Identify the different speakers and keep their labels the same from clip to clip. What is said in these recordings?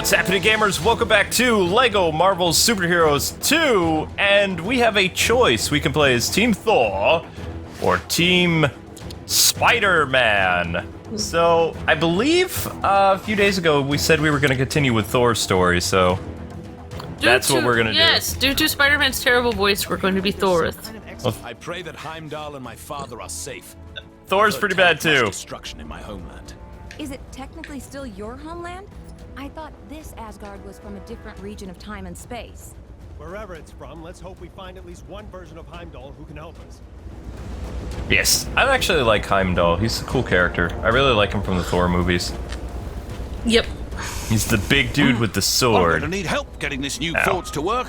Speaker 1: What's happening, gamers? Welcome back to LEGO Marvel's Superheroes 2, and we have a choice. We can play as Team Thor or Team Spider-Man. So, I believe a few days ago we said we were going to continue with Thor's story, so that's what we're going to do.
Speaker 2: Yes, due to Spider-Man's terrible voice, we're going to be Thor.
Speaker 3: I pray that Heimdall and my father are safe.
Speaker 1: Thor's pretty bad too.
Speaker 3: Destruction in my homeland.
Speaker 4: Is it technically still your homeland? I thought this Asgard was from a different region of time and space.
Speaker 5: Wherever it's from, let's hope we find at least one version of Heimdall who can help us.
Speaker 1: Yes, I actually like Heimdall. He's a cool character. I really like him from the Thor movies.
Speaker 2: Yep.
Speaker 1: He's the big dude with the
Speaker 3: I'm
Speaker 1: sword.
Speaker 3: gonna need help getting this new forge to work.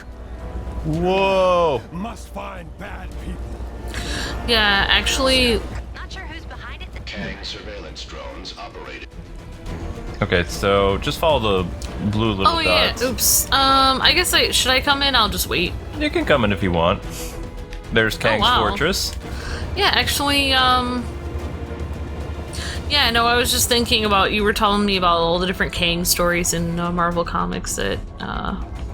Speaker 1: Whoa!
Speaker 5: Must find bad people.
Speaker 2: Yeah, actually,
Speaker 6: Not sure who's behind it.
Speaker 7: Kang surveillance drones operated.
Speaker 1: Okay, so just follow the blue little
Speaker 2: oh yeah,
Speaker 1: dots.
Speaker 2: oops. I guess should I come in? I'll just wait.
Speaker 1: You can come in if you want. There's Kang's
Speaker 2: wow.
Speaker 1: fortress.
Speaker 2: Yeah, actually, yeah, no, I was just thinking about, you were telling me about all the different Kang stories in Marvel Comics that,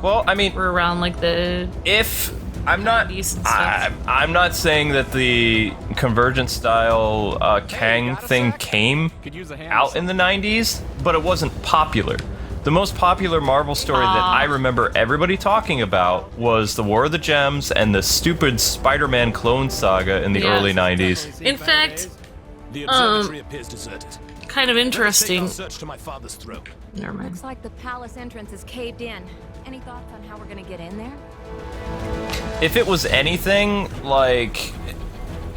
Speaker 1: Well, I mean,
Speaker 2: were around, like, the
Speaker 1: if I'm not,
Speaker 2: 90s and stuff.
Speaker 1: I'm not saying that the Convergent style Kang thing came out in the 90s, but it wasn't popular. The most popular Marvel story that I remember everybody talking about was the War of the Gems and the stupid Spider-Man clone saga in the early 90s.
Speaker 2: In fact,
Speaker 3: The observatory appears deserted.
Speaker 2: kind of interesting.
Speaker 3: I'll search to my father's throne.
Speaker 2: Never mind.
Speaker 4: Looks like the palace entrance is caved in. Any thoughts on how we're gonna get in there?
Speaker 1: If it was anything, like,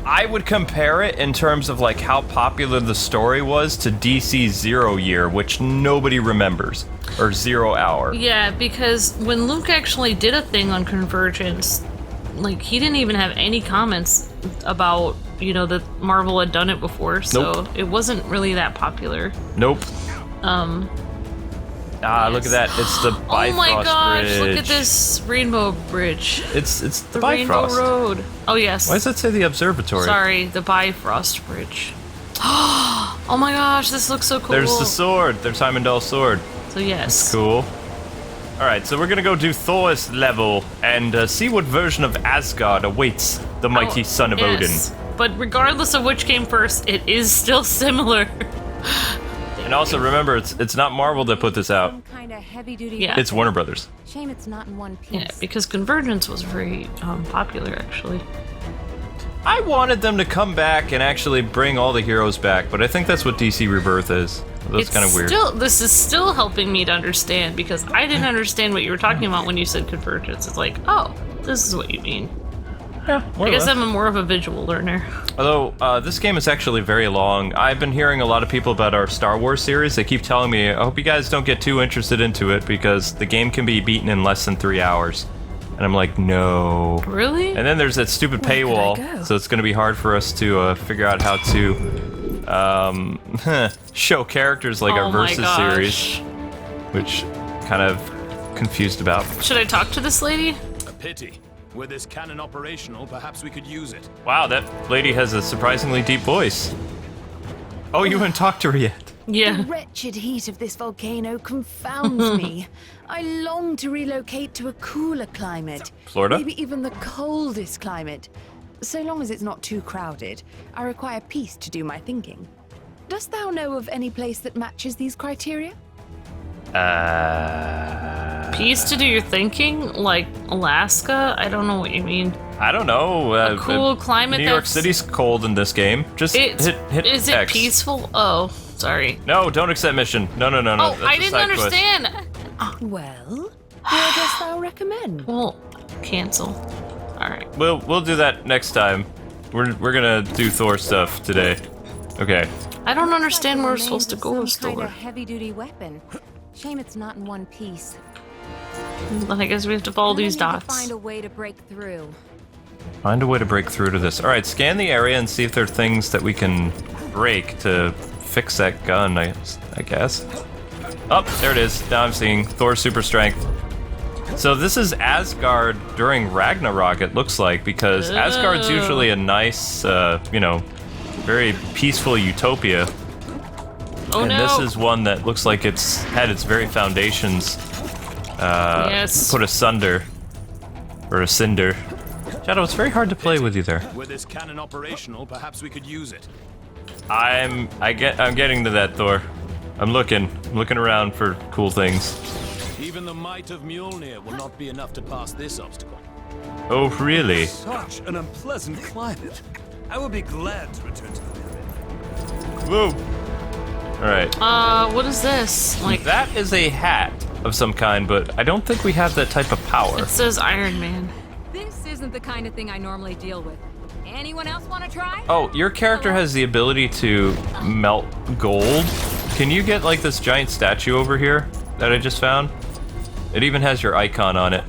Speaker 1: I would compare it in terms of, like, how popular the story was to DC's Zero Year, which nobody remembers, or 0 Hour.
Speaker 2: Yeah, because when Luke actually did a thing on Convergence, like, he didn't even have any comments about, you know, that Marvel had done it before, so
Speaker 1: Nope.
Speaker 2: it wasn't really that popular.
Speaker 1: Nope. Look at that. It's the Bifrost
Speaker 2: Oh my gosh,
Speaker 1: Bridge.
Speaker 2: look at this rainbow bridge.
Speaker 1: It's
Speaker 2: The
Speaker 1: the
Speaker 2: Rainbow
Speaker 1: Bifrost.
Speaker 2: Road. Oh, yes.
Speaker 1: Why does that say the observatory?
Speaker 2: Sorry, the Bifrost Bridge. Oh my gosh, this looks so cool.
Speaker 1: There's the sword. There's Heimdall's sword.
Speaker 2: So, yes.
Speaker 1: Cool. Alright, so we're gonna go do Thor's level and see what version of Asgard awaits the mighty son of
Speaker 2: Yes. But regardless of which came first, it is still similar.
Speaker 1: Odin. And also remember, it's not Marvel that put this out.
Speaker 4: Some kind of heavy-duty.
Speaker 2: Yeah.
Speaker 1: It's Warner Brothers.
Speaker 4: Shame it's not in one piece.
Speaker 2: Yeah, because Convergence was very popular, actually.
Speaker 1: I wanted them to come back and actually bring all the heroes back, but I think that's what DC Rebirth is. That's kind of weird.
Speaker 2: This is still helping me to understand, because I didn't understand what you were talking about when you said Convergence. It's like, oh, this is what you mean.
Speaker 1: Yeah, more
Speaker 2: I
Speaker 1: or
Speaker 2: guess
Speaker 1: less.
Speaker 2: I'm more of a visual learner.
Speaker 1: Although, this game is actually very long. I've been hearing a lot of people about our Star Wars series. They keep telling me, I hope you guys don't get too interested into it, because the game can be beaten in less than 3 hours. And I'm like, no.
Speaker 2: Really?
Speaker 1: And then there's that stupid
Speaker 4: Where could I
Speaker 1: paywall,
Speaker 4: go?
Speaker 1: so it's going to be hard for us to figure out how to show characters like our
Speaker 2: Oh my
Speaker 1: Versus
Speaker 2: gosh.
Speaker 1: series, which kind of confused about.
Speaker 2: Should I talk to this lady?
Speaker 3: A pity. With this cannon operational, perhaps we could use it.
Speaker 1: Wow, that lady has a surprisingly deep voice. Oh, you haven't talked to her yet.
Speaker 2: Yeah.
Speaker 8: The wretched heat of this volcano confounds me. I long to relocate to a cooler climate.
Speaker 1: Florida?
Speaker 8: Maybe even the coldest climate. So long as it's not too crowded, I require peace to do my thinking. Dost thou know of any place that matches these criteria?
Speaker 2: Peace to do your thinking? Like Alaska? I don't know what you mean.
Speaker 1: I don't know.
Speaker 2: A cool climate
Speaker 1: New York
Speaker 2: that's-
Speaker 1: City's cold in this game. Just
Speaker 2: It's,
Speaker 1: hit
Speaker 2: is it
Speaker 1: X.
Speaker 2: peaceful? Oh, sorry.
Speaker 1: No, don't accept mission. No.
Speaker 2: Oh,
Speaker 1: that's
Speaker 2: I
Speaker 1: a
Speaker 2: didn't
Speaker 1: side quest.
Speaker 2: understand.
Speaker 8: Well, where dost thou recommend?
Speaker 2: Well, cancel. Alright.
Speaker 1: We'll do that next time. We're gonna do Thor stuff today. Okay.
Speaker 2: I don't understand where we're
Speaker 4: Remains
Speaker 2: supposed to
Speaker 4: of
Speaker 2: go with
Speaker 4: some kind
Speaker 2: Thor.
Speaker 4: of heavy-duty weapon. Shame it's not in one piece.
Speaker 2: I guess we have to follow
Speaker 4: I'm gonna
Speaker 2: these
Speaker 4: need to
Speaker 2: dots.
Speaker 4: find a way to break through.
Speaker 1: Find a way to break through to this. All right, scan the area and see if there are things that we can break to fix that gun. I guess. Oh, there it is. Now I'm seeing Thor's super strength. So this is Asgard during Ragnarok, it looks like, because Asgard's usually a nice, very peaceful utopia.
Speaker 2: Oh
Speaker 1: and
Speaker 2: no!
Speaker 1: this is one that looks like it's had its very foundations
Speaker 2: Yes.
Speaker 1: put asunder. Or asunder. Shadow, it's very hard to play with you there.
Speaker 3: With this cannon operational, perhaps we could use it.
Speaker 1: I'm getting to that, Thor. I'm looking around for cool things.
Speaker 3: Even the might of Mjolnir will not be enough to pass this obstacle.
Speaker 1: Oh, really?
Speaker 5: Such an unpleasant climate. I will be glad to return to the pyramid.
Speaker 1: Whoa. Alright.
Speaker 2: What is this? Like,
Speaker 1: That is a hat of some kind, but I don't think we have that type of power.
Speaker 2: it says Iron Man.
Speaker 4: This isn't the kind of thing I normally deal with. Anyone else want to try?
Speaker 1: Oh, your character has the ability to melt gold. Can you get like this giant statue over here that I just found? It even has your icon on it.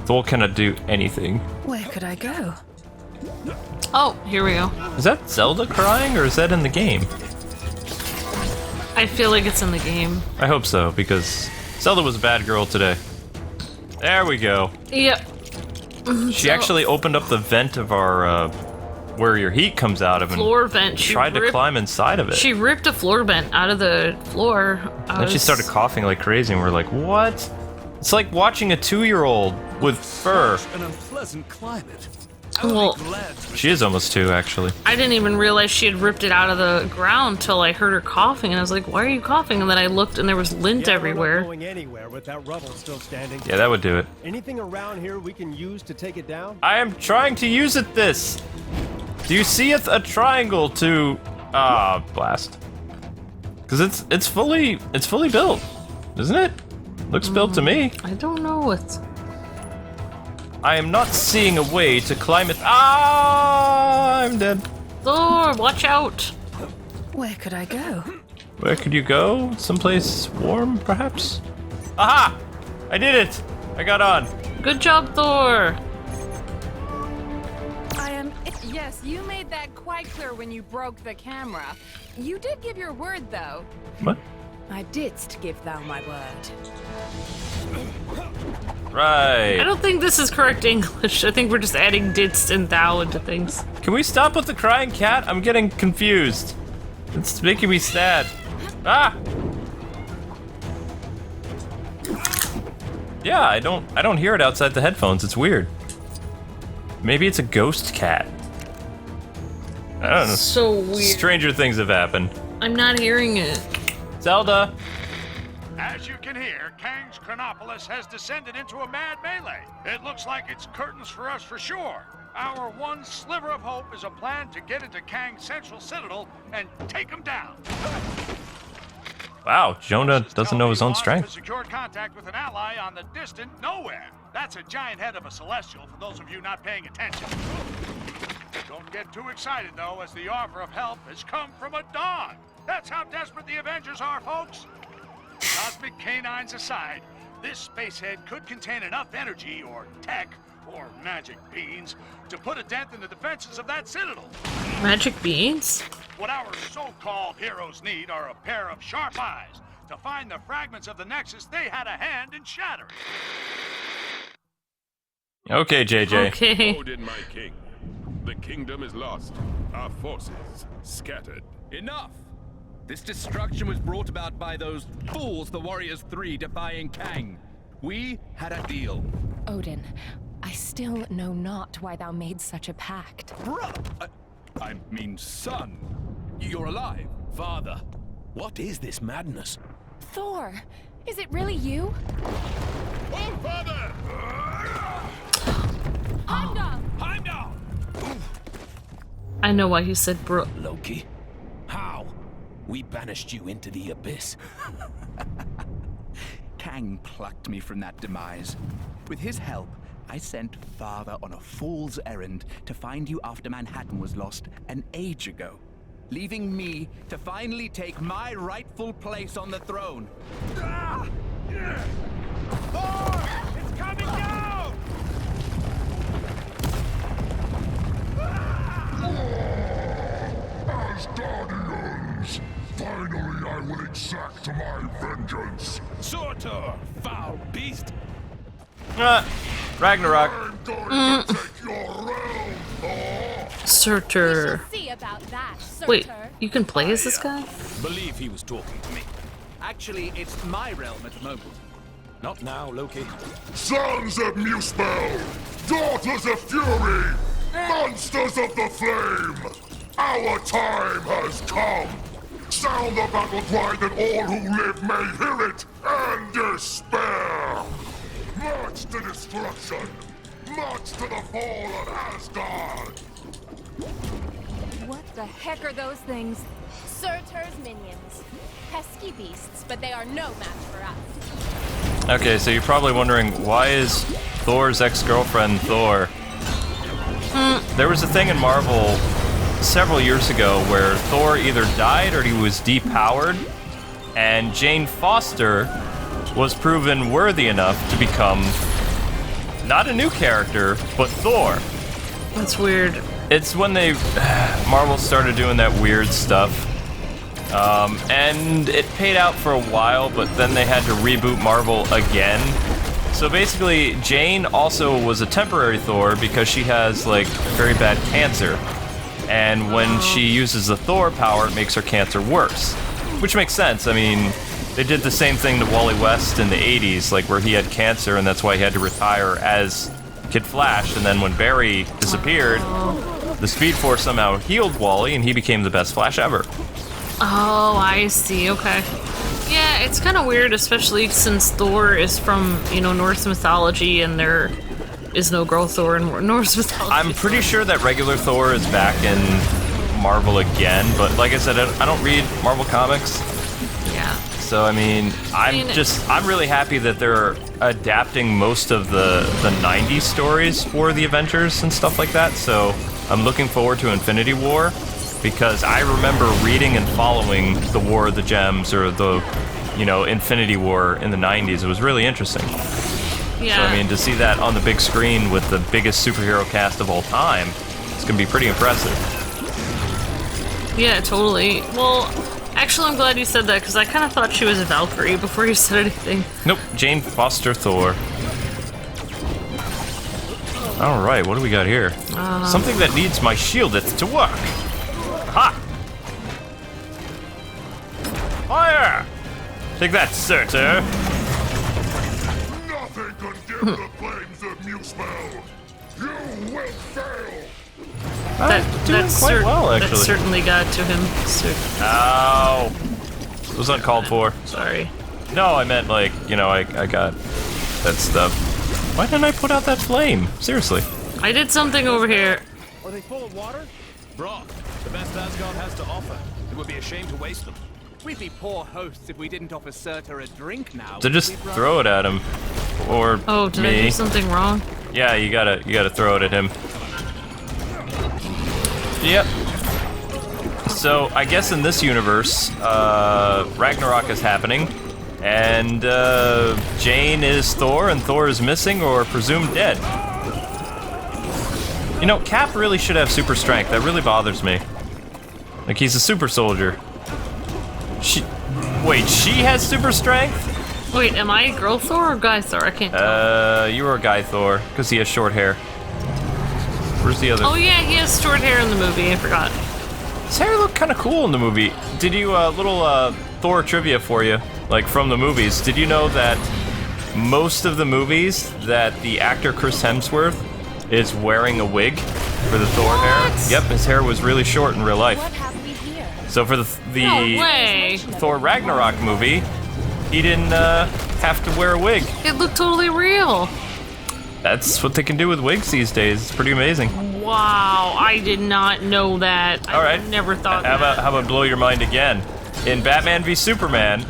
Speaker 1: Thor cannot do anything.
Speaker 8: Where could I go?
Speaker 2: Oh, here we go.
Speaker 1: Is that Zelda crying or is that in the game?
Speaker 2: I feel like it's in the game.
Speaker 1: I hope so, because Zelda was a bad girl today. There we go.
Speaker 2: Yep.
Speaker 1: She actually opened up the vent of our, where your heat comes out of and
Speaker 2: Floor vent. She
Speaker 1: tried to
Speaker 2: ripped-
Speaker 1: climb inside of it.
Speaker 2: She ripped a floor vent out of the floor.
Speaker 1: Then she started coughing like crazy and we're like, what? It's like watching a 2-year-old with fur.
Speaker 5: Such an unpleasant climate. I will
Speaker 2: Well,
Speaker 5: be glad to
Speaker 1: She is almost 2, actually.
Speaker 2: I didn't even realize she had ripped it out of the ground till I heard her coughing, and I was like, "Why are you coughing?" And then I looked, and there was lint
Speaker 5: Yeah,
Speaker 2: everywhere.
Speaker 5: We're not going anywhere with that rubble still standing.
Speaker 1: Yeah, that would do it.
Speaker 5: Anything around here we can use to take it down?
Speaker 1: I am trying to use it this. Do you see a triangle to blast? Because it's fully built, isn't it? Looks built to me.
Speaker 2: I don't know what.
Speaker 1: I am not seeing a way to climb it. Ah, I'm dead.
Speaker 2: Thor, watch out!
Speaker 8: Where could I go?
Speaker 1: Where could you go? Someplace warm, perhaps? Aha! I did it! I got on.
Speaker 2: Good job, Thor.
Speaker 8: Yes, you made that quite clear when you broke the camera. You did give your word, though.
Speaker 1: What?
Speaker 8: I didst give thou my word.
Speaker 1: Right.
Speaker 2: I don't think this is correct English. I think we're just adding didst and thou into things.
Speaker 1: Can we stop with the crying cat? I'm getting confused. It's making me sad. Ah! Yeah, I don't hear it outside the headphones. It's weird. Maybe it's a ghost cat. I don't know.
Speaker 2: So weird.
Speaker 1: Stranger things have happened.
Speaker 2: I'm not hearing it.
Speaker 1: Zelda.
Speaker 6: As you can hear, Kang's Chronopolis has descended into a mad melee. It looks like it's curtains for us for sure. Our one sliver of hope is a plan to get into Kang's central citadel and take him down.
Speaker 1: Wow, Jonah doesn't know his own strength.
Speaker 6: Secure contact with an ally on the distant nowhere. That's a giant head of a celestial for those of you not paying attention. Don't get too excited though, as the offer of help has come from a dog. That's how desperate the Avengers are, folks. Cosmic canines aside, this spacehead could contain enough energy or tech or magic beans to put a dent in the defenses of that citadel.
Speaker 2: Magic beans?
Speaker 6: What our so-called heroes need are a pair of sharp eyes to find the fragments of the Nexus they had a hand in shattering.
Speaker 1: Okay, JJ.
Speaker 2: Okay.
Speaker 9: Odin, my king. The kingdom is lost. Our forces scattered.
Speaker 10: Enough! This destruction was brought about by those fools, the Warriors 3, defying Kang. We had a deal.
Speaker 4: Odin, I still know not why thou made such a pact.
Speaker 10: I mean, son. You're alive.
Speaker 3: Father, what is this madness?
Speaker 4: Thor, is it really you?
Speaker 9: Oh, father!
Speaker 3: Heimdall!
Speaker 2: I know why he said bro.
Speaker 3: Loki, how? We banished you into the abyss.
Speaker 10: Kang plucked me from that demise. With his help, I sent Father on a fool's errand to find you after Manhattan was lost an age ago, leaving me to finally take my rightful place on the throne.
Speaker 6: Thor! It's coming down!
Speaker 9: Asgardians! Finally, I will exact my vengeance.
Speaker 3: Surtur, foul beast!
Speaker 1: Ragnarok.
Speaker 9: I'm going to take your realm, Thor!
Speaker 2: Surtur.
Speaker 4: See about that, Surtur.
Speaker 2: Wait, You can play as this guy?
Speaker 3: Believe he was talking to me.
Speaker 10: Actually, it's my realm at the moment.
Speaker 3: Not now, Loki.
Speaker 7: Sons of Muspel! Daughters of Fury! Monsters of the Flame! Our time has come! Sound the battle cry that all who live may hear it and despair! March to destruction! March to the fall of Asgard!
Speaker 4: What the heck are those things?
Speaker 11: Surtur's minions. Pesky beasts, but they are no match for us.
Speaker 1: Okay, so you're probably wondering, why is Thor's ex-girlfriend Thor? There was a thing in Marvel several years ago where Thor either died or he was depowered, and Jane Foster was proven worthy enough to become not a new character, but Thor.
Speaker 2: That's weird.
Speaker 1: It's when Marvel started doing that weird stuff. And it paid out for a while, but then they had to reboot Marvel again. So basically, Jane also was a temporary Thor because she has, like, very bad cancer. And when she uses the Thor power, it makes her cancer worse. Which makes sense. I mean, they did the same thing to Wally West in the 80s, like, where he had cancer, and that's why he had to retire as Kid Flash. And then when Barry disappeared, the Speed Force somehow healed Wally, and he became the best Flash ever.
Speaker 2: Oh, I see. Okay. Yeah, it's kind of weird, especially since Thor is from, Norse mythology, and there is no girl Thor in Norse mythology.
Speaker 1: I'm pretty sure that regular Thor is back in Marvel again, but like I said, I don't read Marvel comics.
Speaker 2: Yeah.
Speaker 1: So, I mean, I'm really happy that they're adapting most of the 90s stories for the Avengers and stuff like that, so I'm looking forward to Infinity War. Because I remember reading and following the War of the Gems or the, Infinity War in the 90s. It was really interesting.
Speaker 2: Yeah.
Speaker 1: So, I mean, to see that on the big screen with the biggest superhero cast of all time, it's going to be pretty impressive.
Speaker 2: Yeah, totally. Well, actually, I'm glad you said that, because I kind of thought she was a Valkyrie before you said anything.
Speaker 1: Nope, Jane Foster Thor. Alright, what do we got here? Something that needs my shieldeth to work. Ha! Fire! Take that, Surtur.
Speaker 7: Nothing can dim the flames of Muspel! You will fail!
Speaker 1: That's quite well, actually.
Speaker 2: That certainly got to him.
Speaker 1: Ow! It was uncalled for.
Speaker 2: Sorry.
Speaker 1: No, I meant, like, I got that stuff. Why didn't I put out that flame? Seriously.
Speaker 2: I did something over here.
Speaker 3: Are they full of water? Broth. The best Asgard has to offer. It would be a shame to waste them.
Speaker 10: We'd be poor hosts if we didn't offer Surtur a drink now.
Speaker 1: So just throw it at him. Or
Speaker 2: did
Speaker 1: me.
Speaker 2: I do something wrong?
Speaker 1: Yeah, you gotta throw it at him. Yep. So, I guess in this universe, Ragnarok is happening, and Jane is Thor, and Thor is missing or presumed dead. Cap really should have super strength. That really bothers me. Like, he's a super soldier. Wait, she has super strength?
Speaker 2: Wait, am I girl Thor or guy Thor? I can't tell.
Speaker 1: You are guy Thor, because he has short hair. Where's the other?
Speaker 2: Oh yeah, he has short hair in the movie, I forgot.
Speaker 1: His hair looked kind of cool in the movie. Did you, little Thor trivia for you, like from the movies. Did you know that most of the movies that the actor Chris Hemsworth is wearing a wig for the Thor hair? Yep, his hair was really short in real life.
Speaker 11: What have we here?
Speaker 1: So for the
Speaker 2: No way.
Speaker 1: Thor Ragnarok movie, he didn't have to wear a wig.
Speaker 2: It looked totally real.
Speaker 1: That's what they can do with wigs these days. It's pretty amazing.
Speaker 2: Wow, I did not know that.
Speaker 1: All right.
Speaker 2: I never thought
Speaker 1: How
Speaker 2: that.
Speaker 1: about blow your mind again? In Batman v Superman,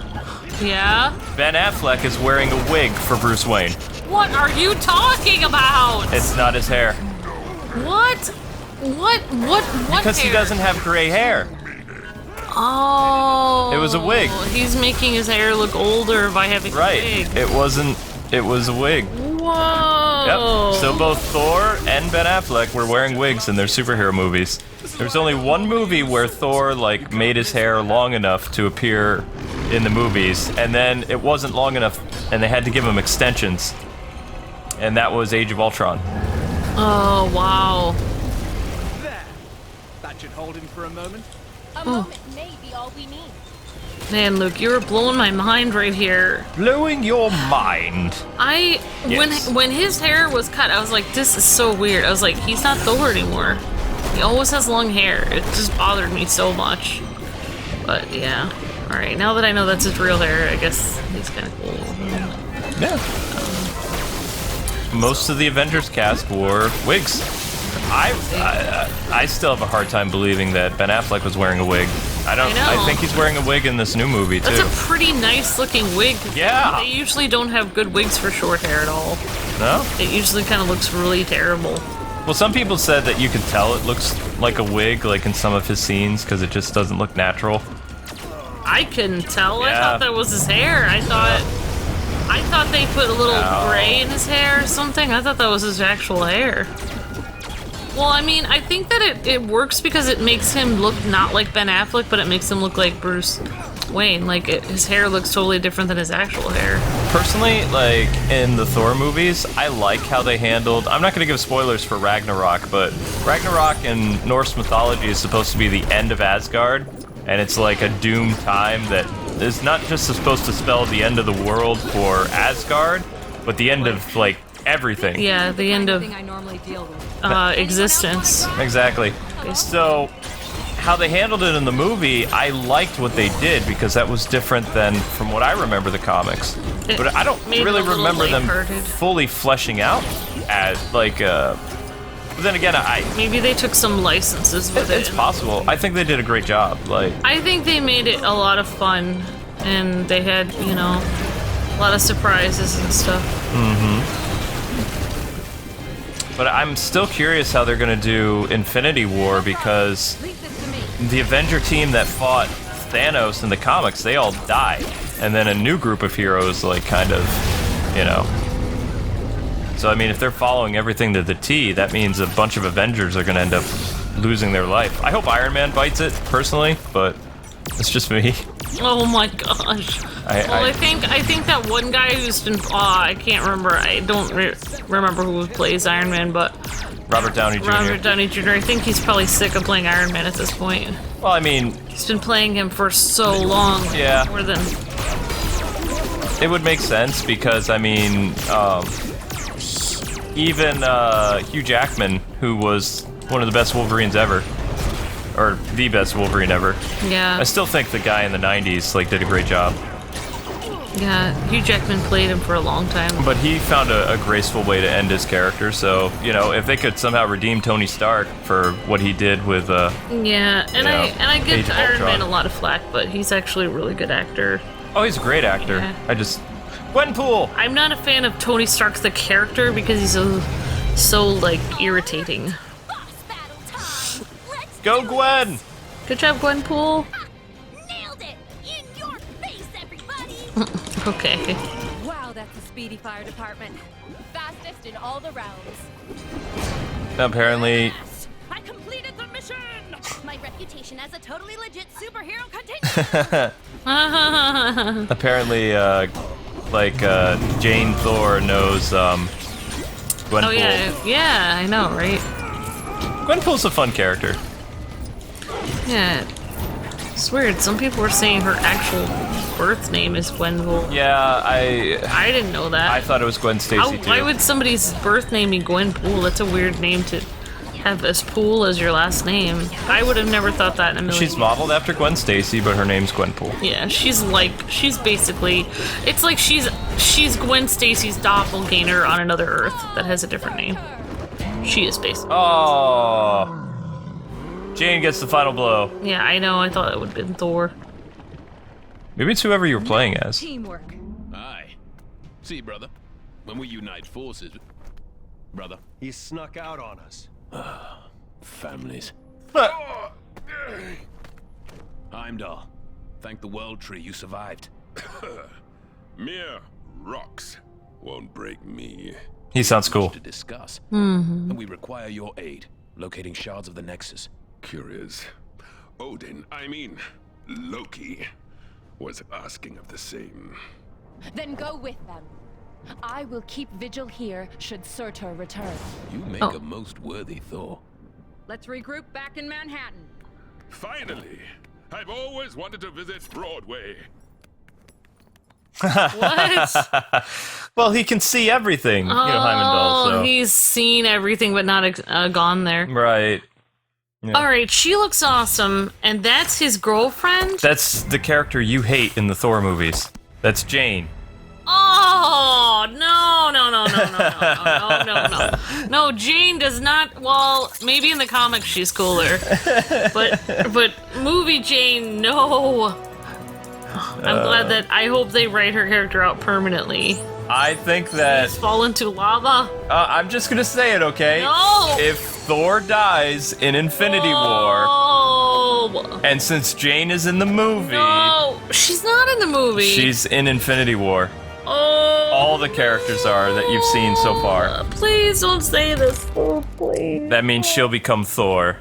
Speaker 2: Yeah?
Speaker 1: Ben Affleck is wearing a wig for Bruce Wayne.
Speaker 2: What are you talking about?
Speaker 1: It's not his hair.
Speaker 2: What? What
Speaker 1: Because
Speaker 2: hair?
Speaker 1: he doesn't have gray hair.
Speaker 2: Oh.
Speaker 1: It was a wig.
Speaker 2: He's making his hair look older by having
Speaker 1: Right.
Speaker 2: a wig.
Speaker 1: It wasn't. It was a wig.
Speaker 2: Whoa.
Speaker 1: Yep. So both Thor and Ben Affleck were wearing wigs in their superhero movies. There's only one movie where Thor made his hair long enough to appear in the movies, and then it wasn't long enough, and they had to give him extensions. And that was Age of Ultron.
Speaker 2: Oh, wow.
Speaker 10: There. That should hold him for a moment.
Speaker 11: A moment may be all we need.
Speaker 2: Man, Luke, you were blowing my mind right here.
Speaker 1: Blowing your mind. Yes.
Speaker 2: When his hair was cut, I was like, this is so weird. I was like, he's not Thor anymore. He always has long hair. It just bothered me so much. But yeah. Alright, now that I know that's his real hair, I guess he's kind of cool.
Speaker 1: Yeah. Most of the Avengers cast wore wigs. I still have a hard time believing that Ben Affleck was wearing a wig. I know. I think he's wearing a wig in this new movie too.
Speaker 2: That's a pretty nice looking wig.
Speaker 1: Yeah.
Speaker 2: They usually don't have good wigs for short hair at all.
Speaker 1: No?
Speaker 2: It usually kind of looks really terrible.
Speaker 1: Well, some people said that you could tell it looks like a wig, like in some of his scenes, because it just doesn't look natural.
Speaker 2: I couldn't tell.
Speaker 1: Yeah.
Speaker 2: I thought that was his hair. I thought they put a little gray in his hair or something. I thought that was his actual hair. Well, I mean, I think that it works because it makes him look not like Ben Affleck, but it makes him look like Bruce Wayne. Like, his hair looks totally different than his actual hair.
Speaker 1: Personally, like, in the Thor movies, I like how they handled... I'm not going to give spoilers for Ragnarok, but Ragnarok in Norse mythology is supposed to be the end of Asgard, and it's like a doomed time that is not just supposed to spell the end of the world for Asgard, but the end of, like, everything.
Speaker 2: Yeah, the end of existence.
Speaker 1: Exactly. So, how they handled it in the movie, I liked what they did because that was different than from what I remember the comics. But I don't really remember them fully fleshing out as like. But then again,
Speaker 2: maybe they took some licenses with it.
Speaker 1: It's possible. I think they did a great job. Like,
Speaker 2: I think they made it a lot of fun, and they had, you know, a lot of surprises and stuff.
Speaker 1: Mm-hmm. But I'm still curious how they're going to do Infinity War because the Avenger team that fought Thanos in the comics, they all died. And then a new group of heroes, like, kind of, you know. So, I mean, if they're following everything to the T, that means a bunch of Avengers are going to end up losing their life. I hope Iron Man bites it, personally, but it's just me.
Speaker 2: Oh my gosh. I think that one guy who's been I can't remember. I don't remember who plays Iron Man, but
Speaker 1: Robert Downey Jr.
Speaker 2: Robert Downey Jr. I think he's probably sick of playing Iron Man at this point.
Speaker 1: Well, I mean,
Speaker 2: he's been playing him for so long.
Speaker 1: Yeah.
Speaker 2: More than
Speaker 1: it would make sense because I mean, even Hugh Jackman, who was one of the best Wolverines ever. Or the best Wolverine ever.
Speaker 2: Yeah.
Speaker 1: I still think the guy in the 90s like did a great job.
Speaker 2: Yeah, Hugh Jackman played him for a long time.
Speaker 1: But he found a graceful way to end his character, so, you know, if they could somehow redeem Tony Stark for what he did with
Speaker 2: yeah, and I give Iron Man a lot of flack, but he's actually a really good actor.
Speaker 1: Oh, he's a great actor.
Speaker 2: Yeah.
Speaker 1: Gwenpool!
Speaker 2: I'm not a fan of Tony Stark the character because he's so like irritating.
Speaker 1: Go, Gwen!
Speaker 2: Good job, Gwenpool.
Speaker 11: Nailed it! In your face, everybody!
Speaker 2: Okay.
Speaker 4: Wow, that's a speedy fire department.
Speaker 11: Fastest in all the realms.
Speaker 1: Apparently...
Speaker 11: I completed the mission! My reputation as a totally legit superhero continues!
Speaker 1: Apparently, Jane Thor knows, Gwenpool.
Speaker 2: Oh, yeah, I know, right?
Speaker 1: Gwenpool's a fun character.
Speaker 2: Yeah. It's weird. Some people were saying her actual birth name is Gwenpool.
Speaker 1: Yeah,
Speaker 2: I didn't know that.
Speaker 1: I thought it was Gwen Stacy, too.
Speaker 2: Why would somebody's birth name be Gwenpool? That's a weird name to have as Pool as your last name. I would have never thought that in a million
Speaker 1: She's
Speaker 2: years.
Speaker 1: modeled after Gwen Stacy, but her name's Gwenpool.
Speaker 2: Yeah, she's basically, it's like she's Gwen Stacy's doppelganger on another Earth that has a different name. She is basically.
Speaker 1: Oh. Jane gets the final blow.
Speaker 2: Yeah, I know. I thought it would have been Thor.
Speaker 1: Maybe it's whoever you were playing as.
Speaker 4: Teamwork.
Speaker 3: Aye. See, brother, when we unite forces, brother.
Speaker 5: He snuck out on us.
Speaker 3: Families. Heimdall, thank the World Tree you survived.
Speaker 9: Mere rocks won't break me.
Speaker 1: He sounds cool.
Speaker 3: To discuss.
Speaker 2: Mm-hmm.
Speaker 3: And we require your aid locating shards of the Nexus.
Speaker 9: Curious. Odin, I mean, Loki, was asking of the same.
Speaker 11: Then go with them. I will keep vigil here should Surtur return.
Speaker 3: You make a most worthy Thor.
Speaker 4: Let's regroup back in Manhattan.
Speaker 9: Finally! I've always wanted to visit Broadway.
Speaker 2: What?
Speaker 1: Well, he can see everything, Heimdall, so.
Speaker 2: He's seen everything but not gone there.
Speaker 1: Right. Yeah.
Speaker 2: Alright, she looks awesome, and that's his girlfriend?
Speaker 1: That's the character you hate in the Thor movies. That's Jane.
Speaker 2: Oh, no. No, Jane does not, well, maybe in the comics she's cooler. But movie Jane, no. I'm glad that, I hope they write her character out permanently.
Speaker 1: I think that...
Speaker 2: Please fall into lava.
Speaker 1: I'm just gonna say it, okay?
Speaker 2: No!
Speaker 1: If Thor dies in Infinity War, and since Jane is in the movie...
Speaker 2: No, she's not in the movie.
Speaker 1: She's in Infinity War.
Speaker 2: Oh.
Speaker 1: All the characters are that you've seen so far.
Speaker 2: Please don't say this, oh, please.
Speaker 1: That means she'll become Thor.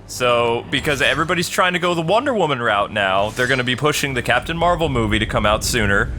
Speaker 1: So, because everybody's trying to go the Wonder Woman route now, they're going to be pushing the Captain Marvel movie to come out sooner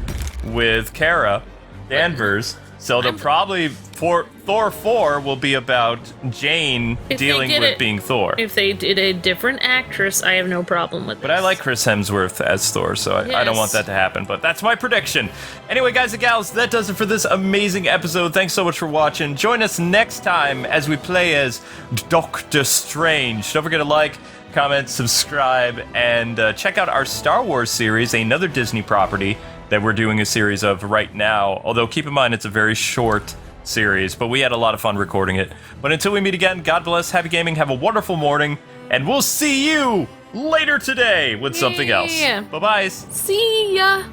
Speaker 1: with Kara Danvers. So they'll probably, Thor 4 will be about Jane dealing with being Thor.
Speaker 2: If they did a different actress, I have no problem with it.
Speaker 1: But I like Chris Hemsworth as Thor, so I don't want that to happen. But that's my prediction. Anyway, guys and gals, that does it for this amazing episode. Thanks so much for watching. Join us next time as we play as Doctor Strange. Don't forget to like, comment, subscribe, and check out our Star Wars series, another Disney property that we're doing a series of right now. Although, keep in mind, it's a very short series, but we had a lot of fun recording it. But until we meet again, God bless, happy gaming, have a wonderful morning, and we'll see you later today with something else. Bye-bye.
Speaker 2: See ya.